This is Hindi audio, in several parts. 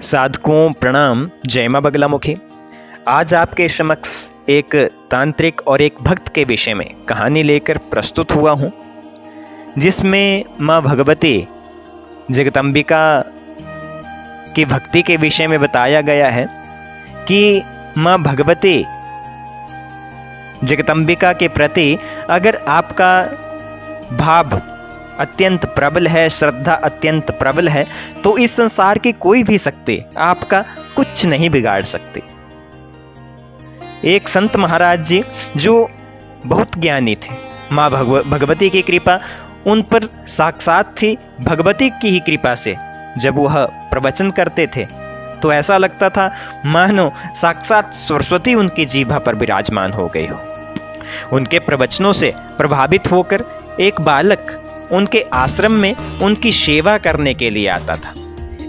साधकों प्रणाम। जय मां बगलामुखी। आज आपके समक्ष एक तांत्रिक और एक भक्त के विषय में कहानी लेकर प्रस्तुत हुआ हूँ, जिसमें मां भगवती जगदम्बिका की भक्ति के विषय में बताया गया है कि मां भगवती जगदम्बिका के प्रति अगर आपका भाव अत्यंत प्रबल है, श्रद्धा अत्यंत प्रबल है, तो इस संसार की कोई भी शक्ति आपका कुछ नहीं बिगाड़ सकती। एक संत महाराज जी जो बहुत ज्ञानी थे, माँ भगवती की कृपा उन पर साक्षात थी। भगवती की ही कृपा से जब वह प्रवचन करते थे तो ऐसा लगता था मानो साक्षात सरस्वती उनकी जीभा पर विराजमान हो गई हो। उनके प्रवचनों से प्रभावित होकर एक बालक उनके आश्रम में उनकी सेवा करने के लिए आता था।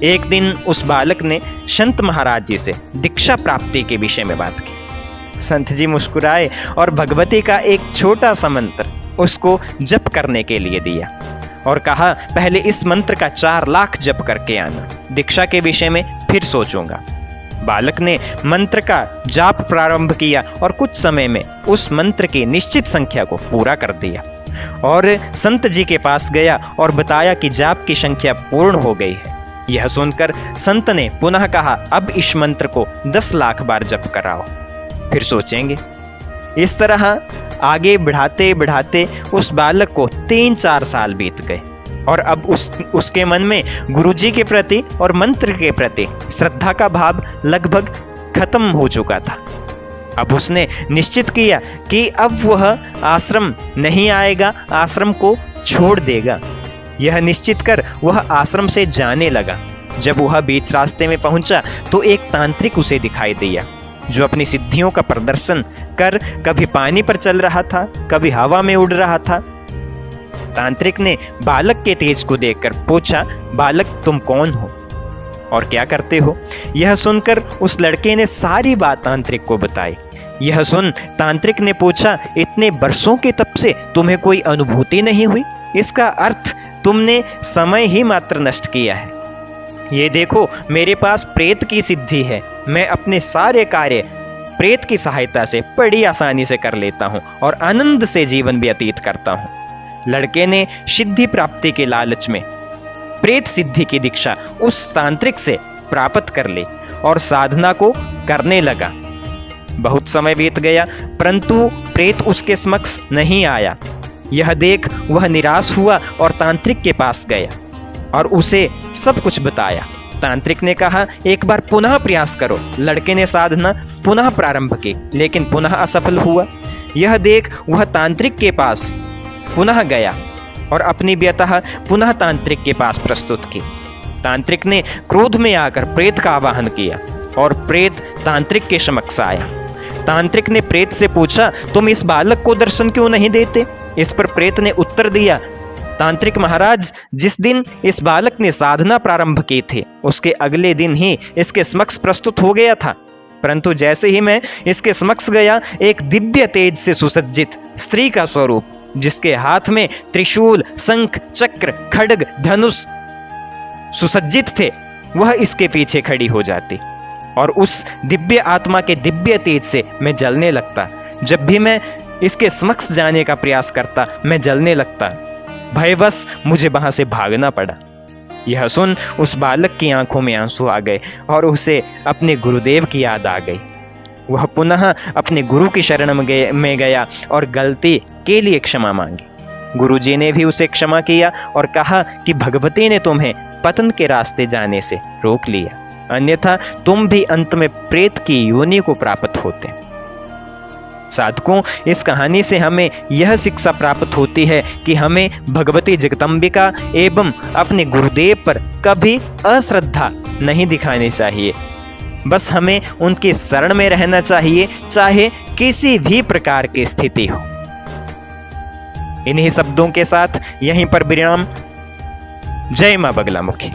एक दिन उस बालक ने संत महाराज जी से दीक्षा प्राप्ति के विषय में बात की। संत जी मुस्कुराए और भगवती का एक छोटा सा मंत्र उसको जप करने के लिए दिया और कहा, पहले इस मंत्र का 4 लाख जप करके आना, दीक्षा के विषय में फिर सोचूंगा। बालक ने मंत्र का जाप प्रारंभ किया और कुछ समय में उस मंत्र की निश्चित संख्या को पूरा कर दिया और संत जी के पास गया और बताया कि जाप की संख्या पूर्ण हो गई है। यह सुनकर संत ने पुनः कहा, अब इस मंत्र को 10 लाख बार जप कराओ, फिर सोचेंगे। इस तरह आगे बढ़ाते बढ़ाते उस बालक को 3-4 साल बीत गए और अब उसके मन में गुरुजी के प्रति और मंत्र के प्रति श्रद्धा का भाव लगभग खत्म हो चुका था। अब उसने निश्चित किया कि अब वह आश्रम नहीं आएगा, आश्रम को छोड़ देगा। यह निश्चित कर वह आश्रम से जाने लगा। जब वह बीच रास्ते में पहुंचा तो एक तांत्रिक उसे दिखाई दिया, जो अपनी सिद्धियों का प्रदर्शन कर कभी पानी पर चल रहा था, कभी हवा में उड़ रहा था। तांत्रिक ने बालक के तेज को देखकर पूछा, बालक तुम कौन हो और क्या करते हो? यह सुनकर उस लड़के ने सारी बात तांत्रिक को बताई। यह सुन तांत्रिक ने पूछा, इतने वर्षों के तप से तुम्हें कोई अनुभूति नहीं हुई? इसका अर्थ तुमने समय ही मात्र नष्ट किया है। ये देखो, मेरे पास प्रेत की सिद्धि है। मैं अपने सारे कार्य प्रेत की सहायता से बड़ी आसानी से कर लेता हूँ और आनंद से जीवन व्यतीत करता हूँ। लड़के ने सिद्धि प्राप्ति के लालच में प्रेत सिद्धि की दीक्षा उस तांत्रिक से प्राप्त कर ली और साधना को करने लगा। बहुत समय बीत गया, परंतु प्रेत उसके समक्ष नहीं आया। यह देख वह निराश हुआ और तांत्रिक के पास गया और उसे सब कुछ बताया। तांत्रिक ने कहा, एक बार पुनः प्रयास करो। लड़के ने साधना पुनः प्रारंभ की, लेकिन पुनः असफल हुआ। यह देख वह तांत्रिक के पास पुनः गया और अपनी व्यथा पुनः तांत्रिक के पास प्रस्तुत की। तांत्रिक ने क्रोध में आकर प्रेत का आवाहन किया और प्रेत तांत्रिक के समक्ष आया। तांत्रिक ने प्रेत से पूछा, तुम इस बालक को दर्शन क्यों नहीं देते? इस पर प्रेत ने उत्तर दिया, तांत्रिक महाराज, जिस दिन इस बालक ने साधना प्रारंभ की थी उसके अगले दिन ही इसके समक्ष प्रस्तुत हो गया था, परंतु जैसे ही मैं इसके समक्ष गया, एक दिव्य तेज से सुसज्जित स्त्री का स्वरूप, जिसके हाथ में त्रिशूल, शंख, चक्र, खड्ग, धनुष सुसज्जित थे, वह इसके पीछे खड़ी हो जाती और उस दिव्य आत्मा के दिव्य तेज से मैं जलने लगता। जब भी मैं इसके समक्ष जाने का प्रयास करता, मैं जलने लगता। भयवश मुझे वहां से भागना पड़ा। यह सुन उस बालक की आंखों में आंसू आ गए और उसे अपने गुरुदेव की याद आ गई। वह पुनः अपने गुरु की शरण में गया और गलती के लिए क्षमा मांगी। गुरुजी ने भी उसे क्षमा किया और कहा कि भगवती ने तुम्हें पतन के रास्ते जाने से रोक लिया, अन्यथा तुम भी अंत में प्रेत की योनि को प्राप्त होते। साधकों, इस कहानी से हमें यह शिक्षा प्राप्त होती है कि हमें भगवती जगदम्बिका एवं अपने गुरुदेव पर कभी अश्रद्धा नहीं दिखानी चाहिए। बस हमें उनके शरण में रहना चाहिए, चाहे किसी भी प्रकार की स्थिति हो। इन्हीं शब्दों के साथ यहीं पर विराम। जय मां बगलामुखी।